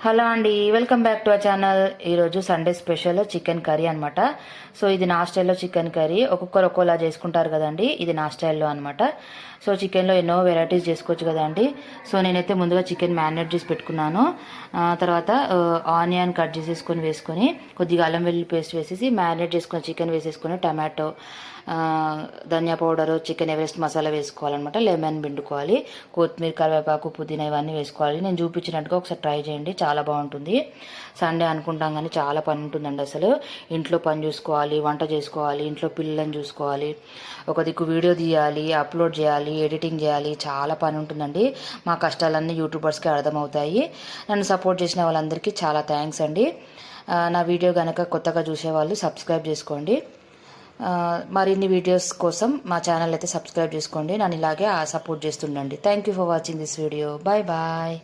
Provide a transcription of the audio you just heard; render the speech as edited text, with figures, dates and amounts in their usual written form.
Hello అండి, welcome back to our channel. ఈరోజు Sunday special chicken curry అనమాట. So ఇది నా స్టైల్లో చికెన్ కర్రీ. ఒక్కొక్కరు ఒక్కోలా చేసుకుంటారు కదండి, ఇది నా స్టైల్లో అనమాట. సో చికెన్లో ఎన్నో వెరైటీస్ చేసుకోవచ్చు కదండి. సో నేనైతే ముందుగా చికెన్ మ్యారినేట్ చేసి పెట్టుకున్నాను. తర్వాత ఆనియన్ కట్ చేసేసుకొని వేసుకొని కొద్దిగా అల్లం వెల్లుల్లి పేస్ట్ వేసేసి మ్యారినేట్ చేసుకొని చికెన్ వేసేసుకొని టమాటో, ధనియా పౌడరు, చికెన్ ఎవరెస్ట్ మసాలా వేసుకోవాలన్నమాట. లెమన్ పిండుకోవాలి, కొత్తిమీర, కరివేపాకు, పుదీనా ఇవన్నీ వేసుకోవాలి. నేను చూపించినట్టుగా ఒకసారి ట్రై చేయండి, చాలా బాగుంటుంది. సండే అనుకుంటాం కానీ చాలా పని ఉంటుందండి. అసలు ఇంట్లో పని చూసుకోవాలి, వంట చేసుకోవాలి, ఇంట్లో పిల్లలను చూసుకోవాలి, ఒక దిక్కు వీడియో తీయాలి, అప్లోడ్ చేయాలి, ఎడిటింగ్ చేయాలి, చాలా పని ఉంటుందండి. మా కష్టాలన్నీ యూట్యూబర్స్కి అర్థమవుతాయి. నన్ను సపోర్ట్ చేసిన వాళ్ళందరికీ చాలా థ్యాంక్స్ అండి. నా వీడియో కనుక కొత్తగా చూసేవాళ్ళు సబ్స్క్రైబ్ చేసుకోండి. మరిన్ని వీడియోస్ కోసం మా ఛానల్ అయితే సబ్స్క్రైబ్ చేసుకోండి. నన్ను ఇలాగే సపోర్ట్ చేస్తుండండి. Thank you for watching this video. Bye bye.